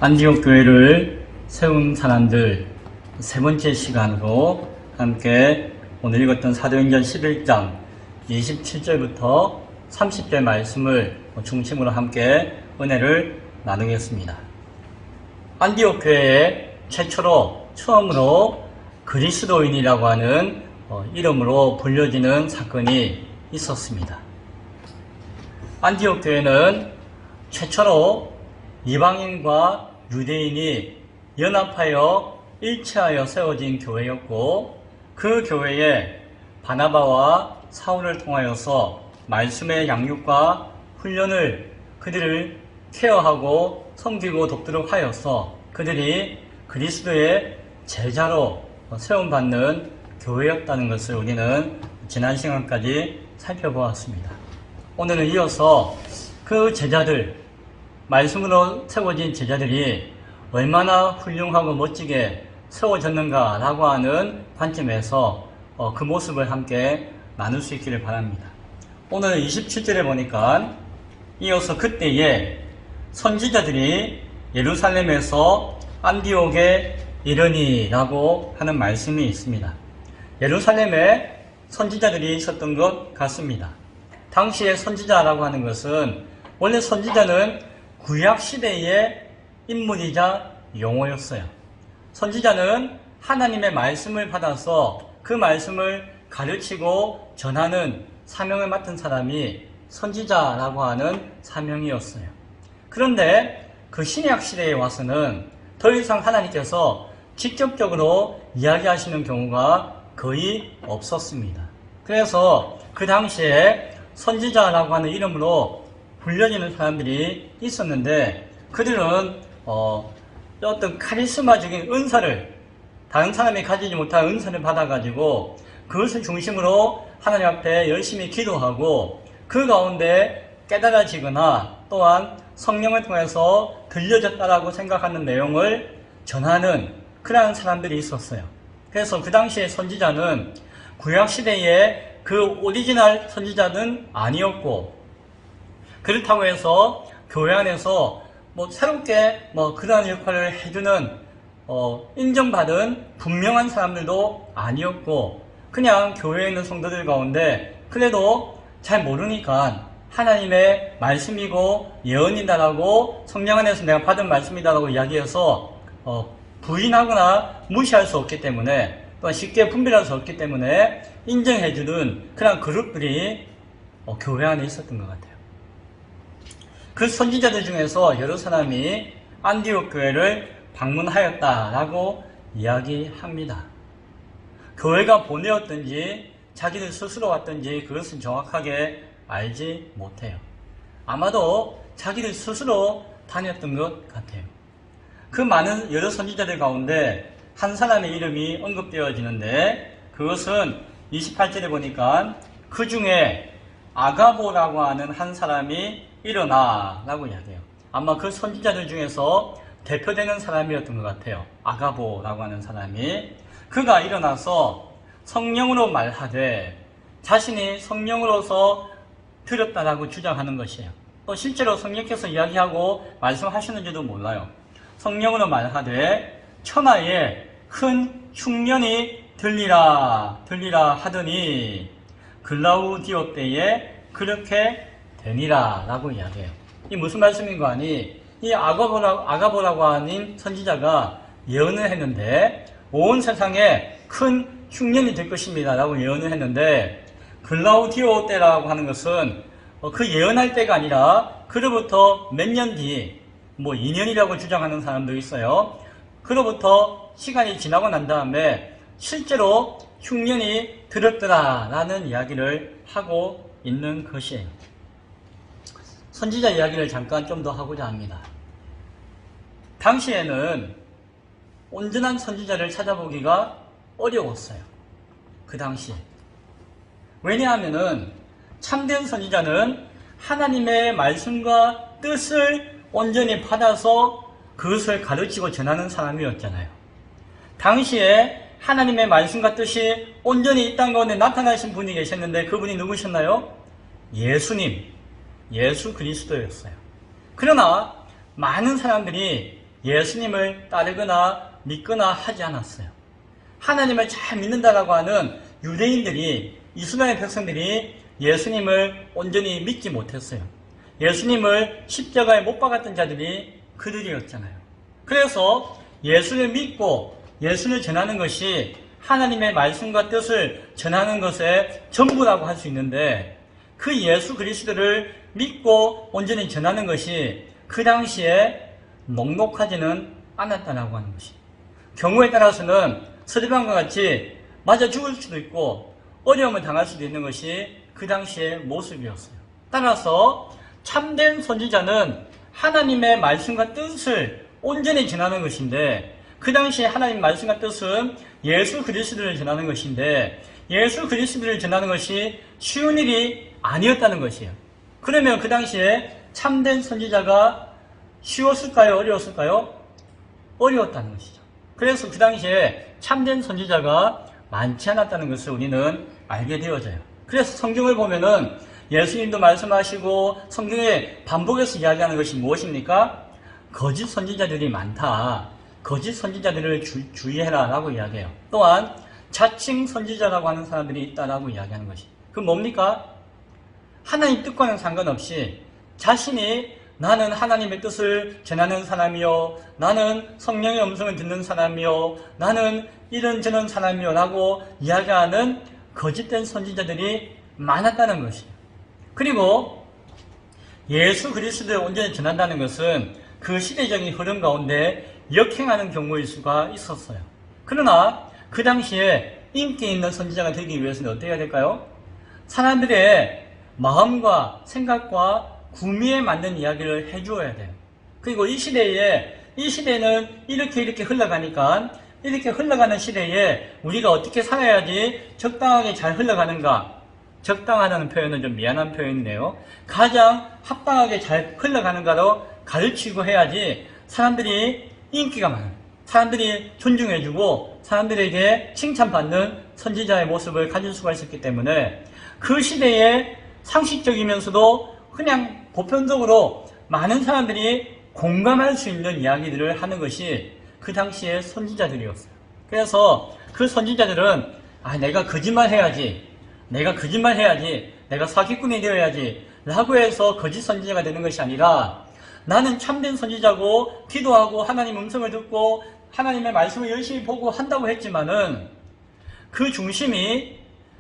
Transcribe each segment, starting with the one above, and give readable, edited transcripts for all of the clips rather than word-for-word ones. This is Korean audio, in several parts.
안디옥 교회를 세운 사람들 세 번째 시간으로 함께 오늘 읽었던 사도행전 11장 27절부터 30절 말씀을 중심으로 함께 은혜를 나누겠습니다. 안디옥 교회에 처음으로 그리스도인이라고 하는 이름으로 불려지는 사건이 있었습니다. 안디옥 교회는 최초로 이방인과 유대인이 연합하여 일치하여 세워진 교회였고, 그 교회에 바나바와 사울을 통하여서 말씀의 양육과 훈련을 그들을 케어하고 섬기고 돕도록 하여서 그들이 그리스도의 제자로 세움받는 교회였다는 것을 우리는 지난 시간까지 살펴보았습니다. 오늘은 이어서 그 제자들, 말씀으로 세워진 제자들이 얼마나 훌륭하고 멋지게 세워졌는가라고 하는 관점에서 그 모습을 함께 나눌 수 있기를 바랍니다. 오늘 27절에 보니까 이어서 그때에 선지자들이 예루살렘에서 안디옥에 이르니라고 하는 말씀이 있습니다. 예루살렘에 선지자들이 있었던 것 같습니다. 당시의 선지자라고 하는 것은, 원래 선지자는 구약시대의 인물이자 용어였어요. 선지자는 하나님의 말씀을 받아서 그 말씀을 가르치고 전하는 사명을 맡은 사람이 선지자라고 하는 사명이었어요. 그런데 그 신약시대에 와서는 더 이상 하나님께서 직접적으로 이야기하시는 경우가 거의 없었습니다. 그래서 그 당시에 선지자라고 하는 이름으로 불려지는 사람들이 있었는데, 그들은 어떤 카리스마적인 은사를, 다른 사람이 가지지 못한 은사를 받아가지고 그것을 중심으로 하나님 앞에 열심히 기도하고 그 가운데 깨달아지거나 또한 성령을 통해서 들려졌다라고 생각하는 내용을 전하는 그러한 사람들이 있었어요. 그래서 그 당시의 선지자는 구약시대의 그 오리지널 선지자는 아니었고, 그렇다고 해서 교회 안에서 새롭게 그러한 역할을 해주는 인정받은 분명한 사람들도 아니었고, 그냥 교회에 있는 성도들 가운데 그래도 잘 모르니까 하나님의 말씀이고 예언이다라고, 성령 안에서 내가 받은 말씀이다라고 이야기해서 부인하거나 무시할 수 없기 때문에, 또 쉽게 분별할 수 없기 때문에 인정해주는 그런 그룹들이 교회 안에 있었던 것 같아요. 그 선지자들 중에서 여러 사람이 안디옥 교회를 방문하였다라고 이야기합니다. 교회가 보내었든지 자기들 스스로 왔든지 그것은 정확하게 알지 못해요. 아마도 자기들 스스로 다녔던 것 같아요. 그 많은 여러 선지자들 가운데 한 사람의 이름이 언급되어지는데, 그것은 28절에 보니까 그 중에 아가보라고 하는 한 사람이 일어나라고 이야기해요. 아마 그 선지자들 중에서 대표되는 사람이었던 것 같아요. 아가보라고 하는 사람이. 그가 일어나서 성령으로 말하되, 자신이 성령으로서 들었다라고 주장하는 것이에요. 또 실제로 성령께서 이야기하고 말씀하시는지도 몰라요. 성령으로 말하되 천하에 큰 흉년이 들리라 하더니 글라우디오 때에 그렇게 되니라 라고 이야기해요. 이 무슨 말씀인가 하니, 이 아가보라고 하는 선지자가 예언을 했는데 온 세상에 큰 흉년이 될 것입니다 라고 예언을 했는데, 글라우디오 때라고 하는 것은 그 예언할 때가 아니라 그로부터 몇 년 뒤, 2년이라고 주장하는 사람도 있어요. 그로부터 시간이 지나고 난 다음에 실제로 흉년이 들었더라 라는 이야기를 하고 있는 것이에요. 선지자 이야기를 잠깐 좀 더 하고자 합니다. 당시에는 온전한 선지자를 찾아보기가 어려웠어요. 그 당시에. 왜냐하면은 참된 선지자는 하나님의 말씀과 뜻을 온전히 받아서 그것을 가르치고 전하는 사람이었잖아요. 당시에 하나님의 말씀과 뜻이 온전히 이 땅 가운데 나타나신 분이 계셨는데, 그분이 누구셨나요? 예수님, 예수 그리스도였어요. 그러나 많은 사람들이 예수님을 따르거나 믿거나 하지 않았어요. 하나님을 잘 믿는다라고 하는 유대인들이, 이스라엘 백성들이 예수님을 온전히 믿지 못했어요. 예수님을 십자가에 못 박았던 자들이 그들이었잖아요. 그래서 예수를 믿고 예수를 전하는 것이 하나님의 말씀과 뜻을 전하는 것의 전부라고 할 수 있는데, 그 예수 그리스도를 믿고 온전히 전하는 것이 그 당시에 녹록하지는 않았다라고 하는 것이, 경우에 따라서는 스데반과 같이 맞아 죽을 수도 있고 어려움을 당할 수도 있는 것이 그 당시의 모습이었어요. 따라서 참된 선지자는 하나님의 말씀과 뜻을 온전히 전하는 것인데, 그 당시에 하나님 말씀과 뜻은 예수 그리스도를 전하는 것인데, 예수 그리스도를 전하는 것이 쉬운 일이 아니었다는 것이에요. 그러면 그 당시에 참된 선지자가 쉬웠을까요? 어려웠을까요? 어려웠다는 것이죠. 그래서 그 당시에 참된 선지자가 많지 않았다는 것을 우리는 알게 되어져요. 그래서 성경을 보면은 예수님도 말씀하시고 성경에 반복해서 이야기하는 것이 무엇입니까? 거짓 선지자들이 많다. 거짓 선지자들을 주의해라 라고 이야기해요. 또한 자칭 선지자라고 하는 사람들이 있다라고 이야기하는 것이, 그 뭡니까? 하나님 뜻과는 상관없이 자신이 나는 하나님의 뜻을 전하는 사람이요, 나는 성령의 음성을 듣는 사람이요, 나는 이런저런 사람이요 라고 이야기하는 거짓된 선지자들이 많았다는 것이에요. 그리고 예수 그리스도를 온전히 전한다는 것은 그 시대적인 흐름 가운데 역행하는 경우일 수가 있었어요. 그러나 그 당시에 인기 있는 선지자가 되기 위해서는 어떻게 해야 될까요? 사람들의 마음과 생각과 구미에 맞는 이야기를 해주어야 돼요. 그리고 이 시대에는 이렇게 흘러가니까, 이렇게 흘러가는 시대에 우리가 어떻게 살아야지 적당하게 잘 흘러가는가, 적당하다는 표현은 좀 미안한 표현이네요. 가장 합당하게 잘 흘러가는가로 가르치고 해야지 사람들이 인기가 많아요. 사람들이 존중해주고 사람들에게 칭찬받는 선지자의 모습을 가질 수가 있었기 때문에, 그 시대에 상식적이면서도 그냥 보편적으로 많은 사람들이 공감할 수 있는 이야기들을 하는 것이 그 당시의 선지자들이었어요. 그래서 그 선지자들은 내가 거짓말 해야지, 내가 사기꾼이 되어야지 라고 해서 거짓 선지자가 되는 것이 아니라, 나는 참된 선지자고 기도하고 하나님 음성을 듣고 하나님의 말씀을 열심히 보고 한다고 했지만은, 그 중심이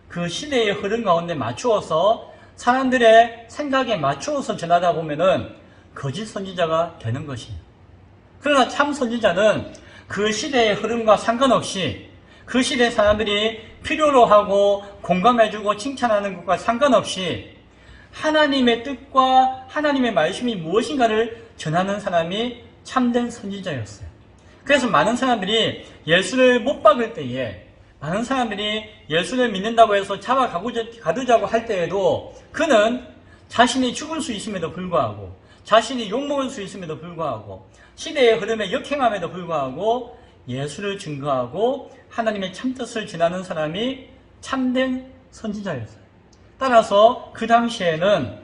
그 시대의 흐름 가운데 맞추어서 사람들의 생각에 맞추어서 전하다 보면은 거짓 선지자가 되는 것이에요. 그러나 참 선지자는 그 시대의 흐름과 상관없이, 그 시대 사람들이 필요로 하고 공감해주고 칭찬하는 것과 상관없이 하나님의 뜻과 하나님의 말씀이 무엇인가를 전하는 사람이 참된 선지자였어요. 그래서 많은 사람들이 예수를 못 박을 때에, 많은 사람들이 예수를 믿는다고 해서 잡아가두자고 할 때에도 그는 자신이 죽을 수 있음에도 불구하고, 자신이 욕먹을 수 있음에도 불구하고, 시대의 흐름에 역행함에도 불구하고 예수를 증거하고 하나님의 참뜻을 전하는 사람이 참된 선지자였어요. 따라서 그 당시에는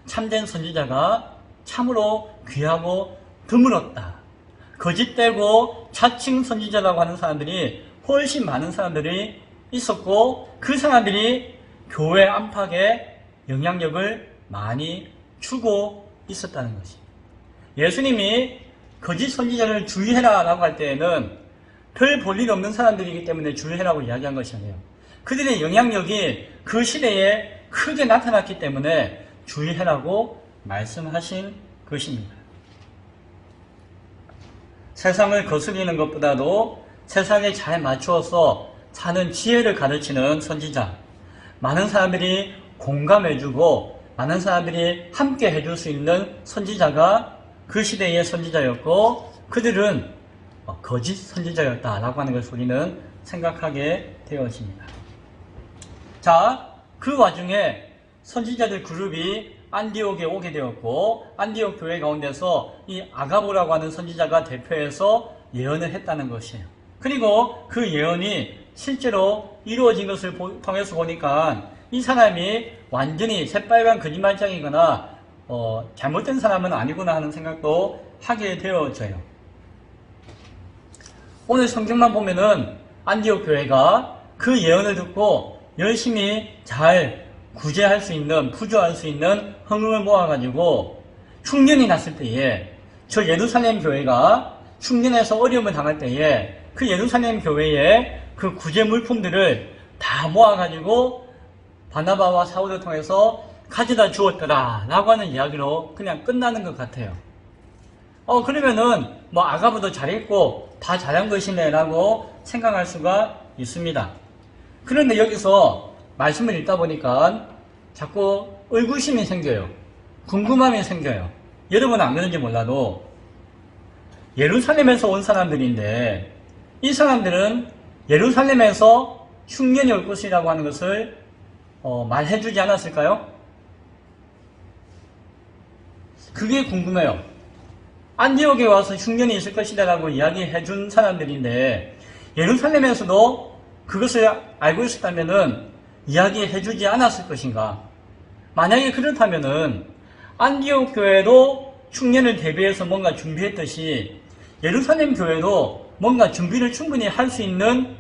참된 선지자가 참으로 귀하고 드물었다. 거짓되고 자칭 선지자라고 하는 사람들이 훨씬 많은 사람들이 있었고, 그 사람들이 교회 안팎에 영향력을 많이 주고 있었다는 것이, 예수님이 거짓 선지자를 주의해라 라고 할 때에는 별 볼일 없는 사람들이기 때문에 주의해라고 이야기한 것이 아니에요. 그들의 영향력이 그 시대에 크게 나타났기 때문에 주의해라고 말씀하신 것입니다. 세상을 거스리는 것보다도 세상에 잘 맞추어서 사는 지혜를 가르치는 선지자, 많은 사람들이 공감해주고 많은 사람들이 함께 해줄 수 있는 선지자가 그 시대의 선지자였고, 그들은 거짓 선지자였다라고 하는 것을 우리는 생각하게 되어집니다. 자, 그 와중에 선지자들 그룹이 안디옥에 오게 되었고, 안디옥 교회 가운데서 이 아가보라고 하는 선지자가 대표해서 예언을 했다는 것이에요. 그리고 그 예언이 실제로 이루어진 것을 통해서 보니까 이 사람이 완전히 새빨간 거짓말장이거나 잘못된 사람은 아니구나 하는 생각도 하게 되어져요. 오늘 성경만 보면은 안디옥 교회가 그 예언을 듣고 열심히 잘 구제할 수 있는, 부조할 수 있는 헌금을 모아가지고 흉년이 났을 때에 저 예루살렘 교회가 흉년에서 어려움을 당할 때에 그 예루살렘 교회의 그 구제 물품들을 다 모아가지고 바나바와 사울을 통해서 가져다 주었더라 라고 하는 이야기로 그냥 끝나는 것 같아요. 그러면은 뭐 아가브도 잘했고 다 잘한 것이네 라고 생각할 수가 있습니다. 그런데 여기서 말씀을 읽다 보니까 자꾸 의구심이 생겨요. 궁금함이 생겨요. 여러분은 안 그런지 몰라도 예루살렘에서 온 사람들인데 이 사람들은 예루살렘에서 흉년이 올 것이라고 하는 것을 말해주지 않았을까요? 그게 궁금해요. 안디옥에 와서 흉년이 있을 것이다 라고 이야기해준 사람들인데 예루살렘에서도 그것을 알고 있었다면은 이야기해주지 않았을 것인가? 만약에 그렇다면은 안디옥 교회도 흉년을 대비해서 뭔가 준비했듯이 예루살렘 교회도 뭔가 준비를 충분히 할 수 있는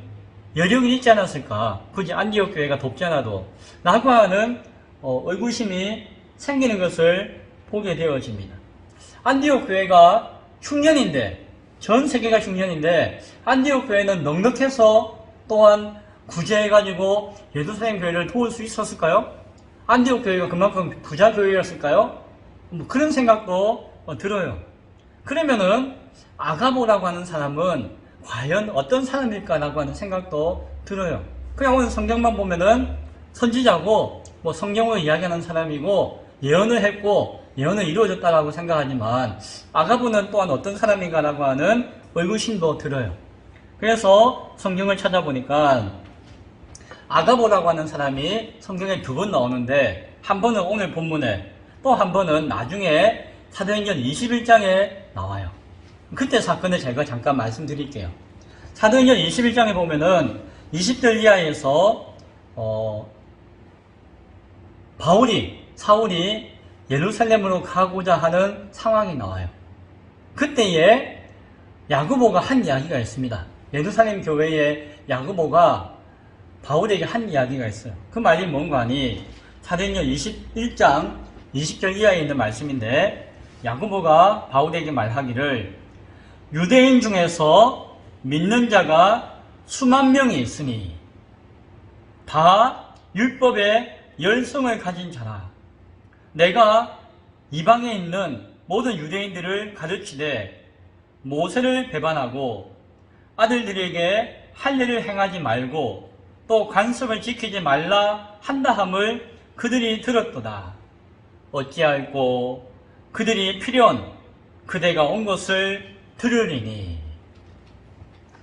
여력이 있지 않았을까? 굳이 안디옥 교회가 돕지 않아도 라고 하는 의구심이 생기는 것을 보게 되어집니다. 안디옥 교회가 흉년인데, 전 세계가 흉년인데 안디옥 교회는 넉넉해서 또한 구제해가지고 예루살렘 교회를 도울 수 있었을까요? 안디옥 교회가 그만큼 부자 교회였을까요? 뭐 그런 생각도 들어요. 그러면은 아가보라고 하는 사람은 과연 어떤 사람일까라고 하는 생각도 들어요. 그냥 오늘 성경만 보면은 선지자고 뭐 성경으로 이야기하는 사람이고 예언을 했고 예언은 이루어졌다라고 생각하지만 아가보는 또한 어떤 사람인가라고 하는 의구심도 들어요. 그래서 성경을 찾아보니까 아가보라고 하는 사람이 성경에 2번 나오는데 한 번은 오늘 본문에 또 한 번은 나중에 사도행전 21장에 나와요. 그때 사건을 제가 잠깐 말씀드릴게요. 사도행전 21장에 보면은 20절 이하에서 사울이 예루살렘으로 가고자 하는 상황이 나와요. 그때에 야고보가 한 이야기가 있습니다. 예루살렘 교회의 야고보가 바울에게 한 이야기가 있어요. 그 말이 뭔가 하니 사도행전 21장 20절 이하에 있는 말씀인데 야고보가 바울에게 말하기를 유대인 중에서 믿는 자가 수만 명이 있으니 다 율법의 열성을 가진 자라. 내가 이방에 있는 모든 유대인들을 가르치되 모세를 배반하고 아들들에게 할례를 행하지 말고 또 관습을 지키지 말라 한다 함을 그들이 들었도다. 어찌할꼬 그들이 필연 그대가 온 것을 들으리니.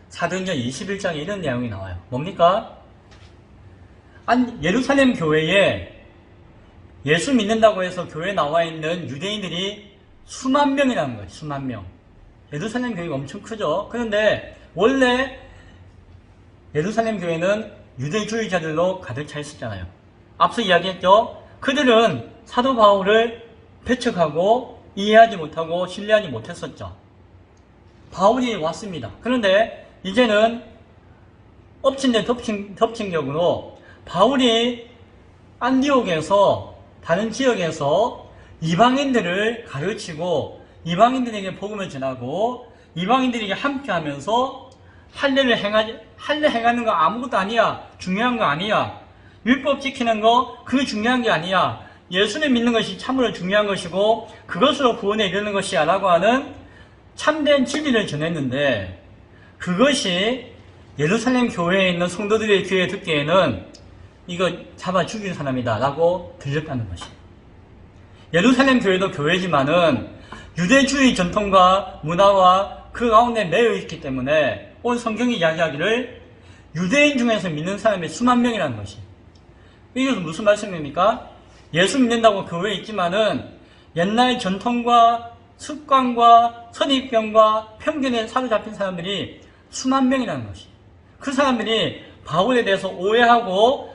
사도행전 21장에 이런 내용이 나와요. 뭡니까? 예루살렘 교회에 예수 믿는다고 해서 교회에 나와 있는 유대인들이 수만 명이라는 거예요. 수만 명. 예루살렘 교회가 엄청 크죠. 그런데 원래 예루살렘 교회는 유대주의자들로 가득 차 있었잖아요. 앞서 이야기했죠. 그들은 사도 바울을 배척하고 이해하지 못하고 신뢰하지 못했었죠. 바울이 왔습니다. 그런데 이제는 엎친 데 덮친 격으로 바울이 안디옥에서 다른 지역에서 이방인들을 가르치고 이방인들에게 복음을 전하고 이방인들에게 함께하면서 할례 행하는 거 아무것도 아니야. 중요한 거 아니야. 율법 지키는 거 그게 중요한 게 아니야. 예수님 믿는 것이 참으로 중요한 것이고 그것으로 구원에 이르는 것이야 라고 하는 참된 진리를 전했는데 그것이 예루살렘 교회에 있는 성도들의 귀에 듣기에는 이거 잡아 죽일 사람이다 라고 들렸다는 것이에요. 예루살렘 교회도 교회지만은 유대주의 전통과 문화와 그 가운데 매여 있기 때문에 오늘 성경이 이야기하기를 유대인 중에서 믿는 사람이 수만 명이라는 것이에요. 이게 무슨 말씀입니까? 예수 믿는다고 교회에 있지만은 옛날 전통과 습관과 선입견과 편견에 사로잡힌 사람들이 수만 명이라는 것이에요. 그 사람들이 바울에 대해서 오해하고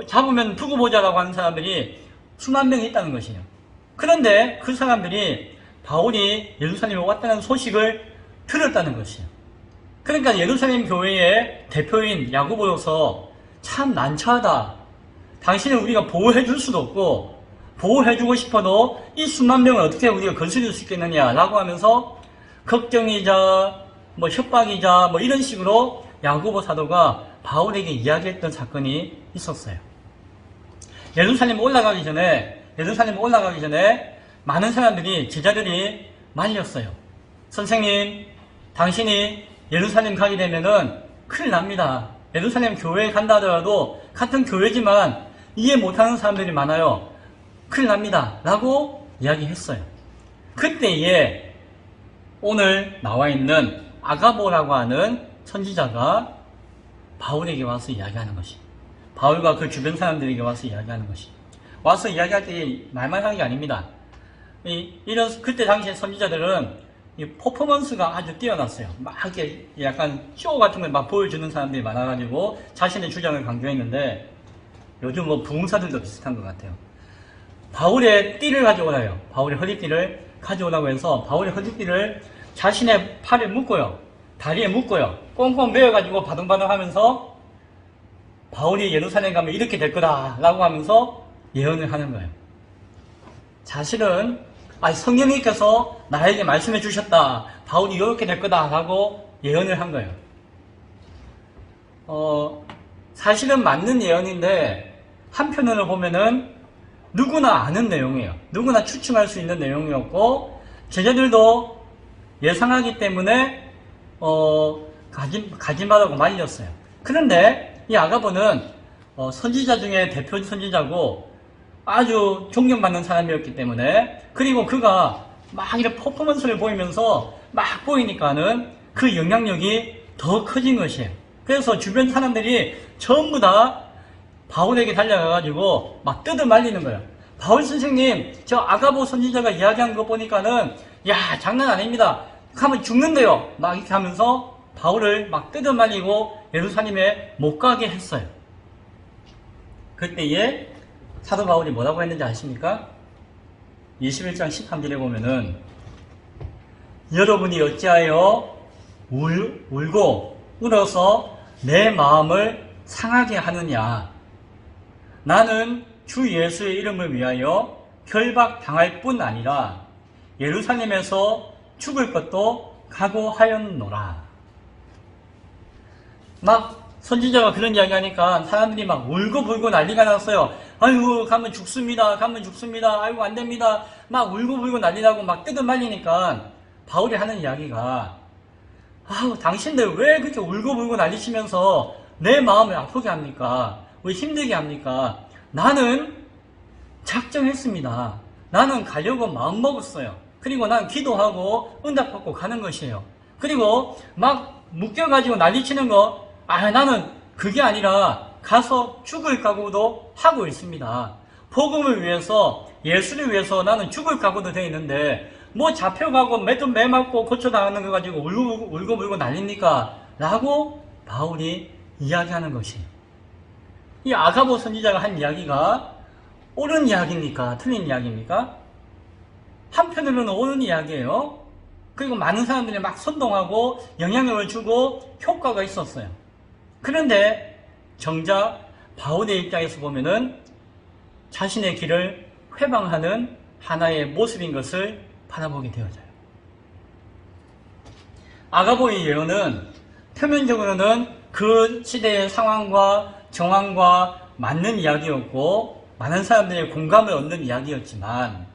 잡으면 두고 보자라고 하는 사람들이 수만 명이 있다는 것이에요. 그런데 그 사람들이 바울이 예루살렘에 왔다는 소식을 들었다는 것이에요. 그러니까 예루살렘 교회의 대표인 야고보로서 참 난처하다. 당신을 우리가 보호해 줄 수도 없고 보호해 주고 싶어도 이 수만 명을 어떻게 우리가 건드릴 수 있겠느냐라고 하면서 걱정이자 협박이자 이런 식으로 야고보 사도가 바울에게 이야기했던 사건이 있었어요. 예루살렘 올라가기 전에 많은 사람들이, 제자들이 말렸어요. 선생님, 당신이 예루살렘 가게 되면은 큰일 납니다. 예루살렘 교회에 간다 하더라도 같은 교회지만 이해 못하는 사람들이 많아요. 큰일 납니다. 라고 이야기했어요. 그때에 오늘 나와 있는 아가보라고 하는 선지자가 바울에게 와서 이야기하는 것이, 바울과 그 주변 사람들에게 와서 이야기하는 것이, 와서 이야기할 때 말만 하는 게 아닙니다. 그때 당시에 선지자들은 이 퍼포먼스가 아주 뛰어났어요. 막 이렇게 약간 쇼 같은 걸 막 보여주는 사람들이 많아가지고 자신의 주장을 강조했는데, 요즘 부흥사들도 비슷한 것 같아요. 바울의 띠를 가져오라요. 바울의 허리띠를 가져오라고 해서 바울의 허리띠를 자신의 팔에 묶고요, 다리에 묶고요, 꽁꽁 매어가지고 바둥바둥 하면서 바울이 예루살렘 가면 이렇게 될 거다 라고 하면서 예언을 하는 거예요. 사실은 성령님께서 나에게 말씀해 주셨다, 바울이 이렇게 될 거다 라고 예언을 한 거예요. 사실은 맞는 예언인데 한편으로 보면은 누구나 아는 내용이에요. 누구나 추측할 수 있는 내용이었고, 제자들도 예상하기 때문에 가지 말라고 말렸어요. 그런데 이 아가보는 선지자 중에 대표 선지자고 아주 존경받는 사람이었기 때문에, 그리고 그가 막 이렇게 퍼포먼스를 보이면서 막 보이니까는 그 영향력이 더 커진 것이에요. 그래서 주변 사람들이 전부 다 바울에게 달려가가지고 막 뜯어말리는 거예요. 바울 선생님, 저 아가보 선지자가 이야기한 거 보니까는 야, 장난 아닙니다. 가면 죽는데요. 막 이렇게 하면서 바울을 막 뜯어말리고 예루살렘에 못 가게 했어요. 그때에 사도 바울이 뭐라고 했는지 아십니까? 21장 13절에 보면은, 여러분이 어찌하여 울고 울어서 내 마음을 상하게 하느냐. 나는 주 예수의 이름을 위하여 결박당할 뿐 아니라 예루살렘에서 죽을 것도 각오하였노라. 막 선지자가 그런 이야기 하니까 사람들이 막 울고불고 난리가 났어요. 아이고, 가면 죽습니다. 아이고, 안 됩니다. 막 울고불고 난리 나고 막 뜯어말리니까 바울이 하는 이야기가, 당신들 왜 그렇게 울고불고 난리치면서 내 마음을 아프게 합니까? 왜 힘들게 합니까? 나는 작정했습니다. 나는 가려고 마음먹었어요. 그리고 난 기도하고 응답받고 가는 것이에요. 그리고 막 묶여가지고 난리치는 거, 나는 그게 아니라 가서 죽을 각오도 하고 있습니다. 복음을 위해서, 예수를 위해서 나는 죽을 각오도 되어 있는데 잡혀가고 매 맞고 고쳐당하는 거 가지고 울고불고 난립니까? 라고 바울이 이야기하는 것이에요. 이 아가보 선지자가 한 이야기가 옳은 이야기입니까? 틀린 이야기입니까? 한편으로는 옳은 이야기예요. 그리고 많은 사람들이 막 선동하고 영향력을 주고 효과가 있었어요. 그런데 정작 바울의 입장에서 보면은 자신의 길을 회방하는 하나의 모습인 것을 바라보게 되어져요. 아가보의 예언은 표면적으로는 그 시대의 상황과 정황과 맞는 이야기였고 많은 사람들의 공감을 얻는 이야기였지만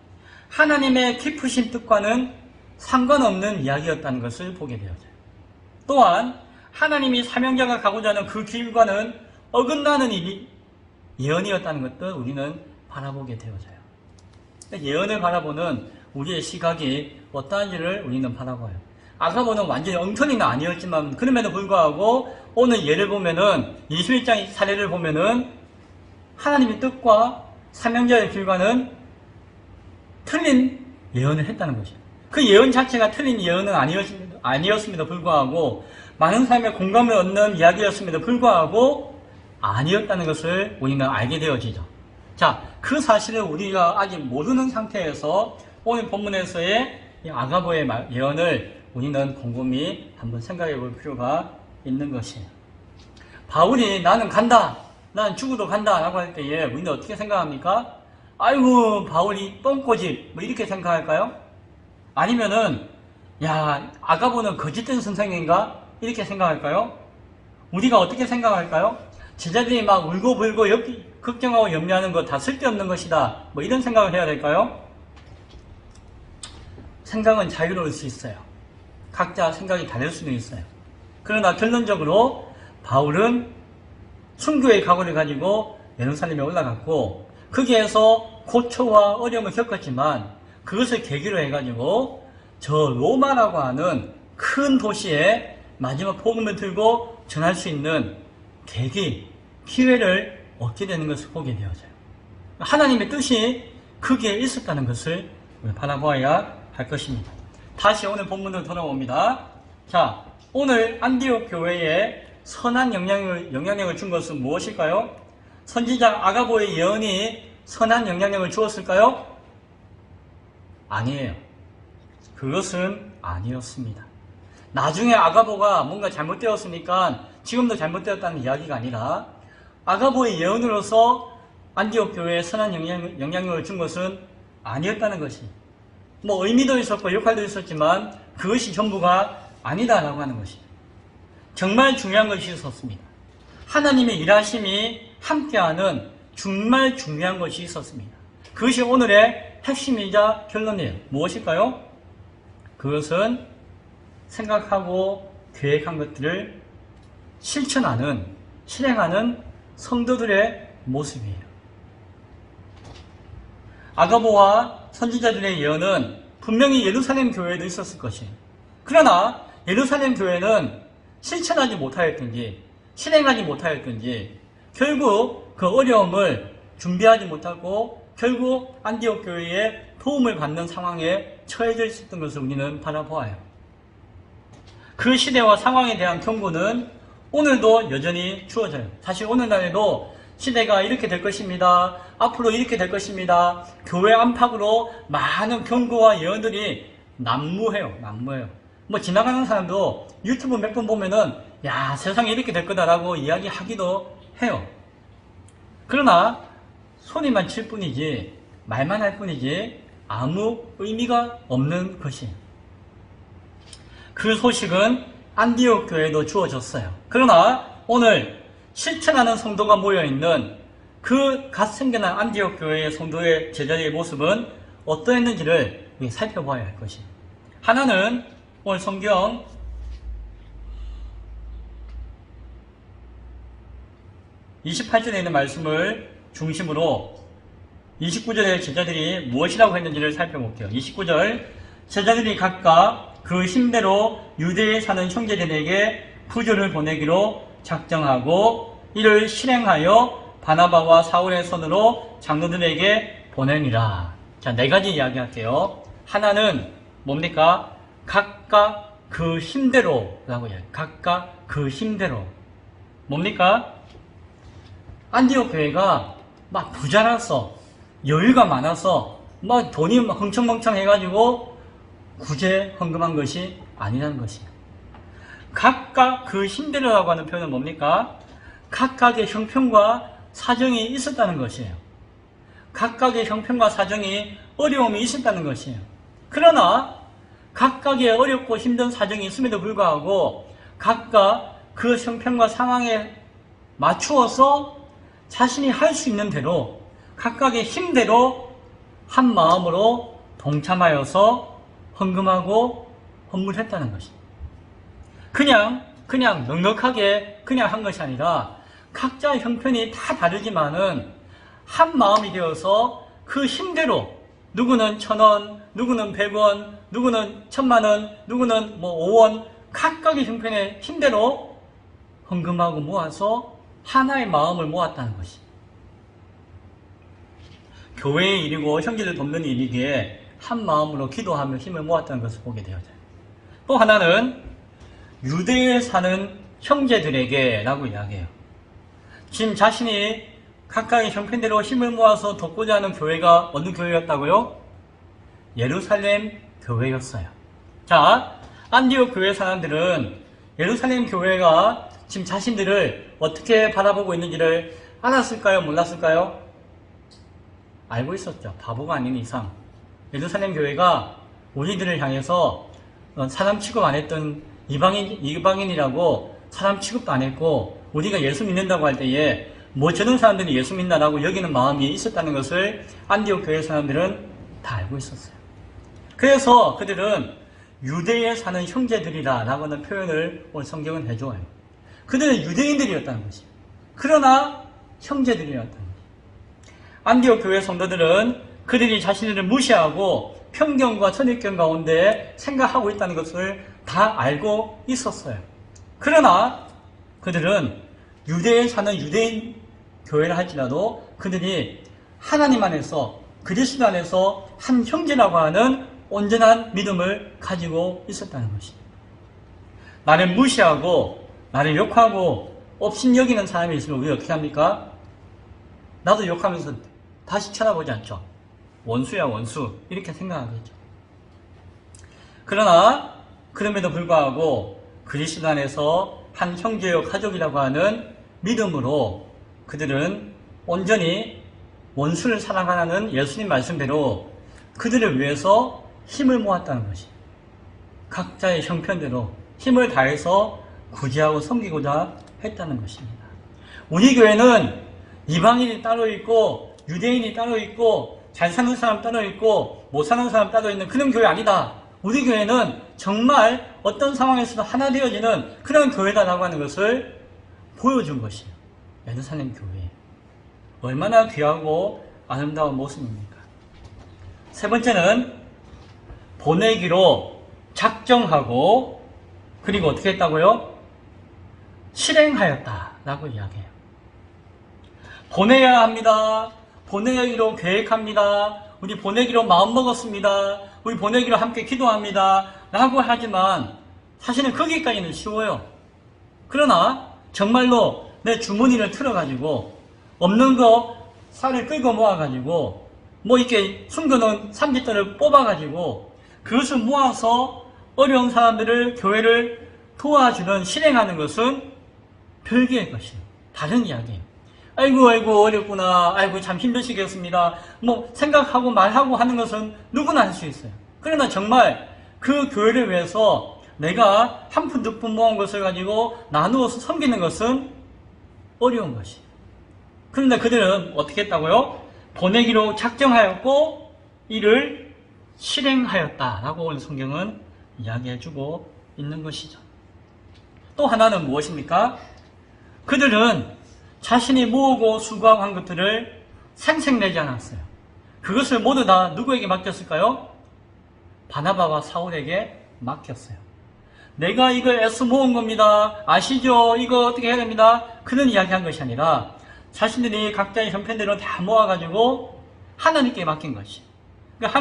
하나님의 깊으신 뜻과는 상관없는 이야기였다는 것을 보게 되어져요. 또한 하나님이 사명자가 가고자 하는 그 길과는 어긋나는 일이 예언이었다는 것도 우리는 바라보게 되어져요. 예언을 바라보는 우리의 시각이 어떠한지를 우리는 바라봐요. 아가보는 완전히 엉터리는 아니었지만 그럼에도 불구하고 오늘 예를 보면은 21장 사례를 보면은 하나님의 뜻과 사명자의 길과는 틀린 예언을 했다는 것이에요. 그 예언 자체가 틀린 예언은 아니었음에도 불구하고 많은 사람의 공감을 얻는 이야기였음에도 불구하고 아니었다는 것을 우리는 알게 되어지죠. 자, 그 사실을 우리가 아직 모르는 상태에서 오늘 본문에서의 이 아가보의 예언을 우리는 곰곰이 한번 생각해 볼 필요가 있는 것이에요. 바울이 나는 간다, 난 죽어도 간다 라고 할 때에 우리는 어떻게 생각합니까? 아이고 바울이 뻥꼬집 뭐 이렇게 생각할까요? 아니면은 야 아가보는 거짓된 선생인가? 이렇게 생각할까요? 우리가 어떻게 생각할까요? 제자들이 막 울고불고 걱정하고 염려하는 거 다 쓸데없는 것이다 뭐 이런 생각을 해야 될까요? 생각은 자유로울 수 있어요. 각자 생각이 다를 수는 있어요. 그러나 결론적으로 바울은 순교의 각오를 가지고 예루살렘에 올라갔고 거기에서 고초와 어려움을 겪었지만 그것을 계기로 해가지고 저 로마라고 하는 큰 도시에 마지막 복음을 들고 전할 수 있는 계기, 기회를 얻게 되는 것을 보게 되어져요. 하나님의 뜻이 거기에 있었다는 것을 바라보아야 할 것입니다. 다시 오늘 본문으로 돌아옵니다. 자, 오늘 안디옥 교회에 선한 영향력을 준 것은 무엇일까요? 선지자 아가보의 예언이 선한 영향력을 주었을까요? 아니에요. 그것은 아니었습니다. 나중에 아가보가 뭔가 잘못되었으니까 지금도 잘못되었다는 이야기가 아니라 아가보의 예언으로서 안디옥 교회에 선한 영향력을 준 것은 아니었다는 것이 뭐 의미도 있었고 역할도 있었지만 그것이 전부가 아니다라고 하는 것이죠. 정말 중요한 것이 있었습니다. 하나님의 일하심이 함께하는 정말 중요한 것이 있었습니다. 그것이 오늘의 핵심이자 결론이에요. 무엇일까요? 그것은 생각하고 계획한 것들을 실행하는 성도들의 모습이에요. 아가보와 선지자들의 예언은 분명히 예루살렘 교회에도 있었을 것이에요. 그러나 예루살렘 교회는 실천하지 못하였든지 실행하지 못하였든지 결국 그 어려움을 준비하지 못하고 결국 안디옥 교회의 도움을 받는 상황에 처해져 있었던 것을 우리는 바라보아요. 그 시대와 상황에 대한 경고는 오늘도 여전히 주어져요. 사실 오늘날에도 시대가 이렇게 될 것입니다. 앞으로 이렇게 될 것입니다. 교회 안팎으로 많은 경고와 예언들이 난무해요. 뭐 지나가는 사람도 유튜브 몇 번 보면은 야 세상이 이렇게 될 거다라고 이야기하기도 해요. 그러나 소리만 칠 뿐이지 말만 할 뿐이지 아무 의미가 없는 것이에요. 그 소식은 안디옥 교회에도 주어졌어요. 그러나 오늘 실천하는 성도가 모여있는 그 갓 생겨난 안디옥 교회의 성도의 제자리의 모습은 어떠했는지를 살펴봐야 할 것이에요. 하나는 오늘 성경 28절에 있는 말씀을 중심으로 29절에 제자들이 무엇이라고 했는지를 살펴볼게요. 29절 제자들이 각각 그 힘대로 유대에 사는 형제들에게 부조를 보내기로 작정하고 이를 실행하여 바나바와 사울의 손으로 장로들에게 보내니라. 자, 네 가지 이야기할게요. 하나는 뭡니까? 각각 그 힘대로 라고 해요. 각각 그 힘대로. 뭡니까? 안디옥 교회가 막 부자라서 여유가 많아서 막 돈이 흥청망청 해가지고 구제 헌금한 것이 아니라는 것이에요. 각각 그 힘대로라고 하는 표현은 뭡니까? 각각의 형편과 사정이 있었다는 것이에요. 각각의 형편과 사정이 어려움이 있었다는 것이에요. 그러나 각각의 어렵고 힘든 사정이 있음에도 불구하고 각각 그 형편과 상황에 맞추어서 자신이 할 수 있는 대로 각각의 힘대로 한 마음으로 동참하여서 헌금하고 헌물했다는 것입니다. 그냥 넉넉하게 그냥 한 것이 아니라 각자의 형편이 다 다르지만은 한 마음이 되어서 그 힘대로 누구는 1,000원, 누구는 100원, 누구는 1,000만원, 누구는 5원 각각의 형편의 힘대로 헌금하고 모아서 하나의 마음을 모았다는 것이 교회의 일이고 형제를 돕는 일이기에 한 마음으로 기도하며 힘을 모았다는 것을 보게 되어져요. 또 하나는 유대에 사는 형제들에게 라고 이야기해요. 지금 자신이 각각의 형편대로 힘을 모아서 돕고자 하는 교회가 어느 교회였다고요? 예루살렘 교회였어요. 자, 안디옥 교회 사람들은 예루살렘 교회가 지금 자신들을 어떻게 바라보고 있는지를 알았을까요? 몰랐을까요? 알고 있었죠. 바보가 아닌 이상. 예루살렘 교회가 우리들을 향해서 사람 취급 안 했던 이방인이라고 사람 취급도 안 했고, 우리가 예수 믿는다고 할 때에 뭐 저런 사람들이 예수 믿나라고 여기는 마음이 있었다는 것을 안디옥 교회 사람들은 다 알고 있었어요. 그래서 그들은 유대에 사는 형제들이다 라고는 표현을 오늘 성경은 해줘요. 그들은 유대인들이었다는 것이에요. 그러나 형제들이었다는 것이에요. 안디옥 교회 성도들은 그들이 자신들을 무시하고 편견과 선입견 가운데 생각하고 있다는 것을 다 알고 있었어요. 그러나 그들은 유대에 사는 유대인 교회를 할지라도 그들이 하나님 안에서, 그리스도 안에서 한 형제라고 하는 온전한 믿음을 가지고 있었다는 것입니다. 나를 무시하고 나를 욕하고 업신여기는 사람이 있으면 우리 어떻게 합니까? 나도 욕하면서 다시 쳐다보지 않죠. 원수야 원수 이렇게 생각하겠죠. 그러나 그럼에도 불구하고 그리스도 안에서 한 형제요 가족이라고 하는 믿음으로 그들은 온전히 원수를 사랑하는 예수님 말씀대로 그들을 위해서 힘을 모았다는 것이, 각자의 형편대로 힘을 다해서 구제하고 섬기고자 했다는 것입니다. 우리 교회는 이방인이 따로 있고 유대인이 따로 있고 잘 사는 사람 따로 있고 못 사는 사람 따로 있는 그런 교회 아니다. 우리 교회는 정말 어떤 상황에서도 하나 되어지는 그런 교회다라고 하는 것을 보여준 것이에요. 예루살렘 교회. 얼마나 귀하고 아름다운 모습입니까? 세 번째는 보내기로 작정하고 그리고 어떻게 했다고요? 실행하였다라고 이야기해요. 보내야 합니다. 보내기로 계획합니다. 우리 보내기로 마음먹었습니다. 우리 보내기로 함께 기도합니다. 라고 하지만 사실은 거기까지는 쉬워요. 그러나 정말로 내 주머니를 틀어가지고 없는 거 쌀을 끌고 모아가지고 뭐 이렇게 숨겨놓은 삼짓돈을 뽑아가지고 그것을 모아서 어려운 사람들을 교회를 도와주는 실행하는 것은 별개의 것이에요. 다른 이야기예요. 아이고 어렵구나. 아이고 참 힘드시겠습니다. 뭐 생각하고 말하고 하는 것은 누구나 할 수 있어요. 그러나 정말 그 교회를 위해서 내가 한 푼 두 푼 모은 것을 가지고 나누어서 섬기는 것은 어려운 것이에요. 그런데 그들은 어떻게 했다고요? 보내기로 작정하였고 이를 실행하였다라고 오늘 성경은 이야기해주고 있는 것이죠. 또 하나는 무엇입니까? 그들은 자신이 모으고 수고하고 한 것들을 생색내지 않았어요. 그것을 모두 다 누구에게 맡겼을까요? 바나바와 사울에게 맡겼어요. 내가 이걸 애써 모은 겁니다. 아시죠? 이거 어떻게 해야 됩니다. 그런 이야기한 것이 아니라 자신들이 각자의 형편대로 다 모아가지고 하나님께 맡긴 것이. 그러니까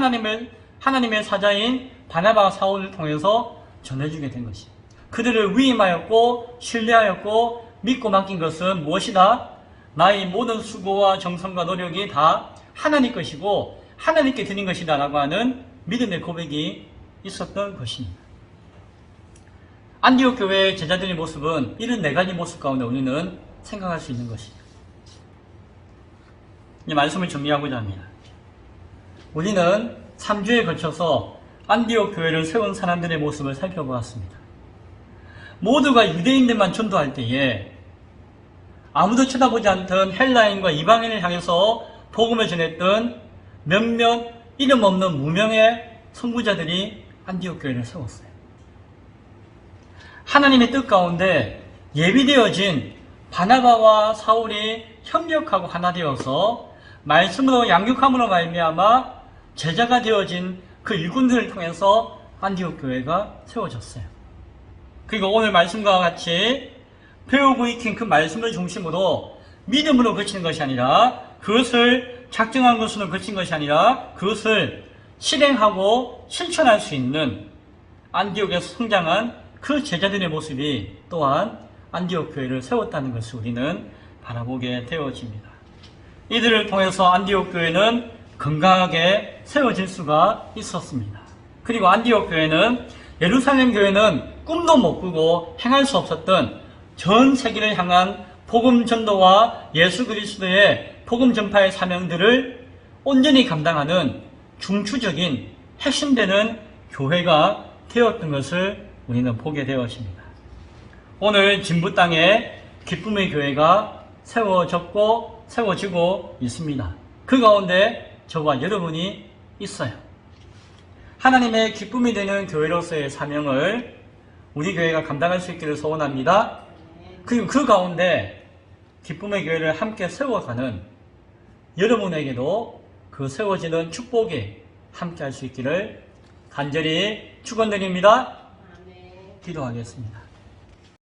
하나님의 사자인 바나바와 사울을 통해서 전해주게 된 것이. 그들을 위임하였고 신뢰하였고 믿고 맡긴 것은 무엇이다? 나의 모든 수고와 정성과 노력이 다 하나님 것이고 하나님께 드린 것이다 라고 하는 믿음의 고백이 있었던 것입니다. 안디옥 교회의 제자들의 모습은 이런 네 가지 모습 가운데 우리는 생각할 수 있는 것입니다. 이 말씀을 정리하고자 합니다. 우리는 3주에 걸쳐서 안디옥 교회를 세운 사람들의 모습을 살펴보았습니다. 모두가 유대인들만 전도할 때에 아무도 쳐다보지 않던 헬라인과 이방인을 향해서 복음을 전했던 몇몇 이름 없는 무명의 선구자들이 안디옥 교회를 세웠어요. 하나님의 뜻 가운데 예비되어진 바나바와 사울이 협력하고 하나 되어서 말씀으로 양육함으로 말미암아 제자가 되어진 그 일꾼들을 통해서 안디옥 교회가 세워졌어요. 그리고 오늘 말씀과 같이 배우고 익힌 그 말씀을 중심으로 믿음으로 그치는 것이 아니라 그것을 작정한 것으로 그친 것이 아니라 그것을 실행하고 실천할 수 있는 안디옥에서 성장한 그 제자들의 모습이 또한 안디옥 교회를 세웠다는 것을 우리는 바라보게 되어집니다. 이들을 통해서 안디옥 교회는 건강하게 세워질 수가 있었습니다. 그리고 안디옥 교회는 예루살렘 교회는 꿈도 못 꾸고 행할 수 없었던 전 세계를 향한 복음 전도와 예수 그리스도의 복음 전파의 사명들을 온전히 감당하는 중추적인 핵심되는 교회가 되었던 것을 우리는 보게 되었습니다. 오늘 진부 땅에 기쁨의 교회가 세워지고 있습니다. 그 가운데 저와 여러분이 있어요. 하나님의 기쁨이 되는 교회로서의 사명을 우리 교회가 감당할 수 있기를 소원합니다. 그리고 그 가운데 기쁨의 교회를 함께 세워가는 여러분에게도 그 세워지는 축복이 함께 할 수 있기를 간절히 축원드립니다. 기도하겠습니다.